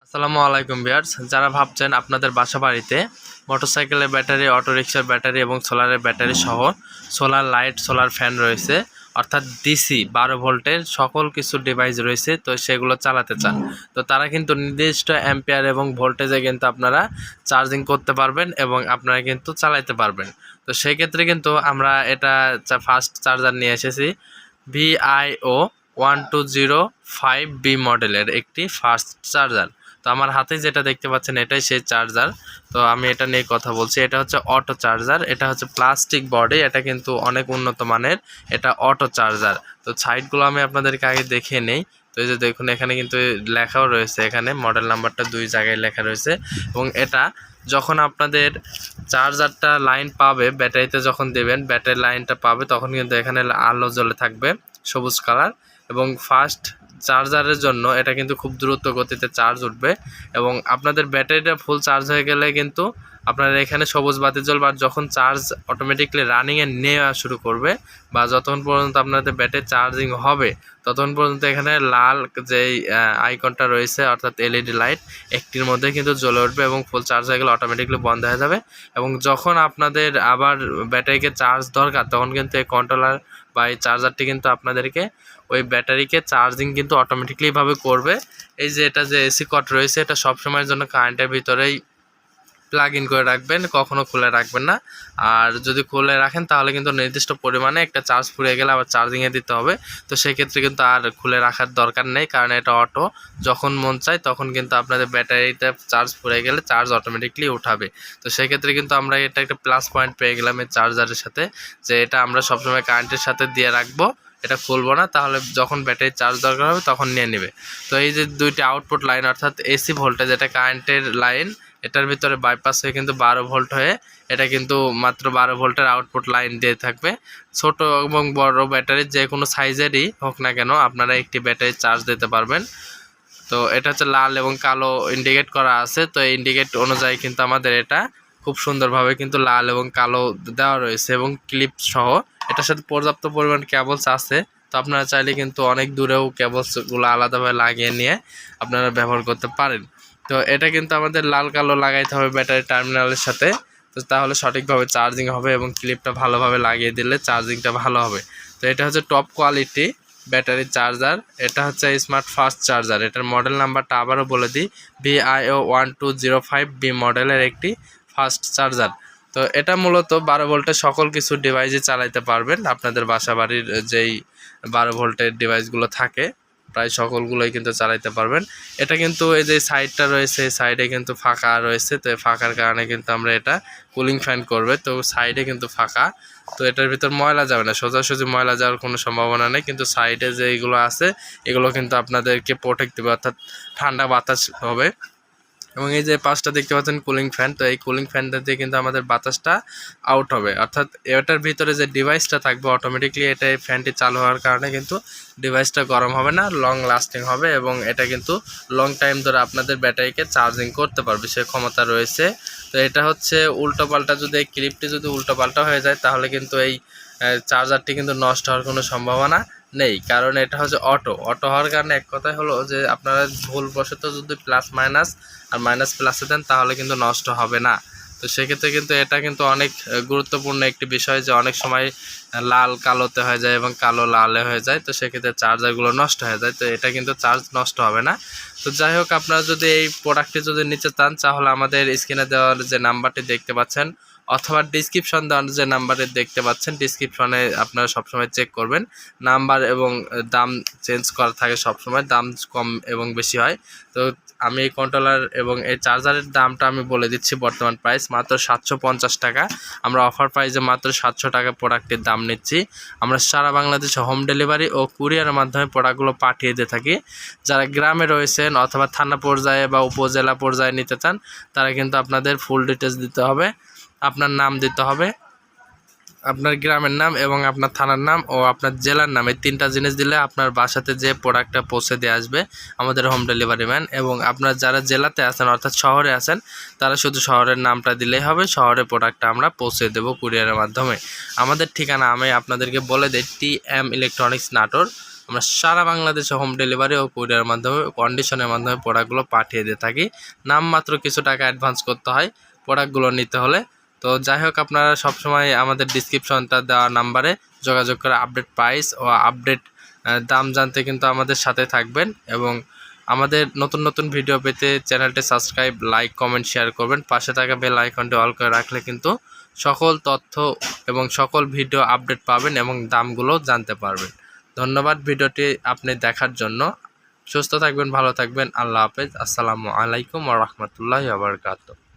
আসসালামু আলাইকুম ভিউয়ার্স, যারা ভাবছেন আপনাদের বাসা বাড়িতে মোটরসাইকেলের ব্যাটারি, অটোরিকশার ব্যাটারি এবং সোলারের ব্যাটারি সহ সোলার লাইট, সোলার ফ্যান রয়েছে, অর্থাৎ ডিসি 12 ভোল্টের সকল কিছু ডিভাইস রয়েছে, তো সেগুলো চালাতে চান, তো তারা কিন্তু নির্দিষ্ট অ্যাম্পিয়ার এবং ভোল্টেজে কিন্তু আপনারা চার্জিং করতে পারবেন এবং আপনারা কিন্তু চালাতে পারবেন। তো সেই ক্ষেত্রে কিন্তু আমরা এটা ফাস্ট চার্জার নিয়ে এসেছি, VIO 1205B মডেলের একটি ফাস্ট চার্জার। তো আমার হাতে যেটা দেখতে পাচ্ছেন এটাই সেই চার্জার। তো আমি এটা নিয়ে কথা বলছি। এটা হচ্ছে অটো চার্জার, এটা হচ্ছে প্লাস্টিক বডি, এটা কিন্তু অনেক উন্নত মানের, এটা অটো চার্জার। তো সাইডগুলো আমি আপনাদেরকে আগে দেখিয়ে নেই। তো এই যে দেখুন, এখানে কিন্তু লেখাও রয়েছে, এখানে মডেল নাম্বারটা 2 জায়গায় লেখা রয়েছে। এবং এটা যখন আপনাদের চার্জারটা লাইন পাবে, ব্যাটারিতে যখন দেবেন, ব্যাটারি লাইনটা পাবে, তখন কিন্তু এখানে আলো জ্বলে থাকবে সবুজ কালার। এবং ফাস্ট চার্জারের জন্য এটা কিন্তু খুব দ্রুত গতিতে চার্জ উঠবে এবং আপনাদের ব্যাটারিটা ফুল চার্জ হয়ে গেলে কিন্তু আপনার এখানে সবুজ বাতি জ্বলবে। আর যখন চার্জ অটোমেটিকলি রানিংয়ে নেওয়া শুরু করবে বা যতক্ষণ পর্যন্ত আপনাদের ব্যাটারি চার্জিং হবে ততক্ষণ পর্যন্ত এখানে লাল যেই আইকনটা রয়েছে অর্থাৎ এলইডি লাইট একটির মধ্যে কিন্তু জ্বলে উঠবে এবং ফুল চার্জ হয়ে গেলে অটোমেটিকলি বন্ধ হয়ে যাবে। এবং যখন আপনাদের আবার ব্যাটারিকে চার্জ দরকার তখন কিন্তু এই কন্ট্রোলার বা এই চার্জারটি কিন্তু আপনাদেরকে ওই ব্যাটারিকে চার্জিং কিন্তু অটোমেটিকলি ভাবে করবে। এই যে এটা যে এসি কট রয়েছে, এটা সবসময়ের জন্য কারেন্টের ভিতরেই প্লাগ ইন করে রাখবেন, কখনো খুলে রাখবেন না। আর যদি খুলে রাখেন তাহলে কিন্তু নির্দিষ্ট পরিমাণে একটা চার্জ ফুরিয়ে গেলে আবার চার্জিংয়ে দিতে হবে। তো সেক্ষেত্রে কিন্তু আর খুলে রাখার দরকার নেই, কারণ এটা অটো, যখন মন চায় তখন কিন্তু আপনাদের ব্যাটারিটা চার্জ ফুরিয়ে গেলে চার্জ অটোমেটিকলি উঠাবে। তো সেক্ষেত্রে কিন্তু আমরা এটা একটা প্লাস পয়েন্ট পেয়ে গেলাম এই চার্জারের সাথে, যে এটা আমরা সবসময় কারেন্টের সাথে দিয়ে রাখবো, এটা খুলবো না, তাহলে যখন ব্যাটারি চার্জ দরকার হবে তখন নিয়ে নেবে। তো এই যে দুইটি আউটপুট লাইন অর্থাৎ এসি ভোল্টেজ, এটা কারেন্টের লাইন, এটার ভিতরে বাইপাস হয়ে কিন্তু 12 ভোল্ট হয়ে এটা কিন্তু মাত্র 12 ভোল্টের আউটপুট লাইন দিয়ে থাকবে। ছোট এবং বড় ব্যাটারি যে কোনো সাইজেরই হোক না কেন আপনারা একটি ব্যাটারি চার্জ দিতে পারবেন। তো এটা হচ্ছে লাল এবং কালো ইন্ডিকেট করা আছে, তো এই ইন্ডিকেট অনুযায়ী কিন্তু আমাদের এটা খুব সুন্দরভাবে কিন্তু লাল এবং কালো দেওয়া রয়েছে এবং ক্লিপ সহ। এটার সাথে পর্যাপ্ত পরিমাণ কেবলস আছে, তো আপনারা চাইলে কিন্তু অনেক দূরেও কেবলসগুলো আলাদাভাবে লাগিয়ে নিয়ে আপনারা ব্যবহার করতে পারেন। তো এটা কিন্তু আমাদের লাল কালো লাগাইতে হবে ব্যাটারি টার্মিনালের সাথে, তো তাহলে সঠিকভাবে চার্জিং হবে এবং ক্লিপটা ভালোভাবে লাগিয়ে দিলে চার্জিংটা ভালো হবে। তো এটা হচ্ছে টপ কোয়ালিটি ব্যাটারি চার্জার, এটা হচ্ছে স্মার্ট ফাস্ট চার্জার। এটার মডেল নাম্বারটা আবারও বলে দিই, VIO 1205B মডেলের একটি ফাস্ট চার্জার। তো এটা মূলত 12 ভোল্টের সকল কিছু ডিভাইসে চালাতে পারবেন। আপনাদের বাসা বাড়ির যেই 12 ভোল্টের ডিভাইসগুলো থাকে প্রায় সকলগুলোই কিন্তু চালাতে পারবেন। এটা কিন্তু এই যে সাইডটা রয়েছে, সাইডে কিন্তু ফাঁকা রয়েছে, তো ফাঁকার কারণে কিন্তু আমরা এটা কুলিং ফ্যান করবে, তো সাইডে কিন্তু ফাঁকা, তো এটার ভিতর ময়লা যাবে না, সোজাসুজি ময়লা যাওয়ার কোনো সম্ভাবনা নেই। কিন্তু সাইডে যে এগুলো আছে এগুলো কিন্তু আপনাদেরকে প্রোটেক্ট দেবে, অর্থাৎ ঠান্ডা বাতাস হবে। এবং এই যে পাঁচটা দেখতে পাচ্ছেন কুলিং ফ্যান, তো এই কুলিং ফ্যানটা দিয়ে কিন্তু আমাদের বাতাসটা আউট হবে, অর্থাৎ এটার ভিতরে যে ডিভাইসটা থাকবে অটোমেটিকলি এটা এই ফ্যানটি চালু হওয়ার কারণে কিন্তু ডিভাইসটা গরম হবে না, লং লাস্টিং হবে এবং এটা কিন্তু লং টাইম ধরে আপনাদের ব্যাটারিকে চার্জিং করতে পারবে, সে ক্ষমতা রয়েছে। তো এটা হচ্ছে উল্টোপাল্টা, যদি এই ক্লিপটি যদি উল্টোপাল্টা হয়ে যায় তাহলে কিন্তু এই চার্জারটি কিন্তু নষ্ট হওয়ার কোনো সম্ভাবনা নেই, কারণ এটা হচ্ছে অটো হওয়ার কারণে এক কথাই হলো যে আপনারা ভুলবশত যদি প্লাস মাইনাস আর মাইনাস প্লাসে দেন তাহলে কিন্তু নষ্ট হবে না। তো সেক্ষেত্রে কিন্তু এটা কিন্তু অনেক গুরুত্বপূর্ণ একটি বিষয়, যে অনেক সময় লাল কালোতে হয়ে যায় এবং কালো লালে হয়ে যায়, তো সেক্ষেত্রে চার্জারগুলো নষ্ট হয়ে যায়, তো এটা কিন্তু চার্জ নষ্ট হবে না। তো যাই হোক, আপনারা যদি এই প্রোডাক্টটি যদি নিতে চান তাহলে আমাদের স্ক্রিনে দেওয়ার যে নাম্বারটি দেখতে পাচ্ছেন অথবা ডিসক্রিপশন দেওয়ার যে নাম্বারে দেখতে পাচ্ছেন, ডিসক্রিপশনে আপনারা সবসময় চেক করবেন, নাম্বার এবং দাম চেঞ্জ করা থাকে, সবসময় দাম কম এবং বেশি হয়। তো আমি এই কন্ট্রোলার এবং এই চার্জারের দামটা আমি বলে দিচ্ছি, বর্তমান প্রাইস মাত্র 750 টাকা। আমরা অফার প্রাইসে মাত্র 700 টাকা প্রোডাক্টের দাম নিচ্ছি। আমরা সারা বাংলাদেশে হোম ডেলিভারি ও কুরিয়ারের মাধ্যমে প্রোডাক্টগুলো পাঠিয়ে দিয়ে থাকি। যারা গ্রামে রয়েছেন অথবা থানা পর্যায়ে বা উপজেলা পর্যায়ে নিতে চান তারা কিন্তু আপনাদের ফুল ডিটেলস দিতে হবে, আপনার নাম দিতে হবে, আপনার গ্রামের নাম এবং আপনার থানার নাম ও আপনার জেলার নাম, এই 3টা জিনিস দিলে আপনার বাসাতে যে প্রোডাক্টটা পৌঁছে দিয়ে আসবে আমাদের হোম ডেলিভারি ম্যান। এবং আপনার যারা জেলাতে আছেন অর্থাৎ শহরে আছেন তারা শুধু শহরের নামটা দিলেই হবে, শহরের প্রোডাক্টটা আমরা পৌঁছে দেব কুরিয়ারের মাধ্যমে। আমাদের ঠিকানা আমি আপনাদেরকে বলে দিই, TM ইলেকট্রনিক্স নাটোর, আমরা সারা বাংলাদেশে হোম ডেলিভারি ও কুরিয়ার মাধ্যমে কন্ডিশনের মাধ্যমে প্রোডাক্টগুলো পাঠিয়ে দিয়ে থাকি। নামমাত্র কিছু টাকা অ্যাডভান্স করতে হয় প্রোডাক্টগুলো নিতে হলে। তো যাই হোক, আপনারা সবসময় আমাদের ডিসক্রিপশনটা দেওয়া নাম্বারে যোগাযোগ করে আপডেট প্রাইস ও আপডেট দাম জানতে কিন্তু আমাদের সাথে থাকবেন, এবং আমাদের নতুন নতুন ভিডিও পেতে চ্যানেলটি সাবস্ক্রাইব, লাইক, কমেন্ট, শেয়ার করবেন। পাশে থাকা বেল আইকনটি অল করে রাখলে কিন্তু সকল তথ্য এবং সকল ভিডিও আপডেট পাবেন এবং দামগুলো জানতে পারবেন। ধন্যবাদ ভিডিওটি আপনি দেখার জন্য। সুস্থ থাকবেন, ভালো থাকবেন। আল্লাহ হাফেজ। আসসালামু আলাইকুম ওয়া রাহমাতুল্লাহি ওয়া বারাকাতুহু।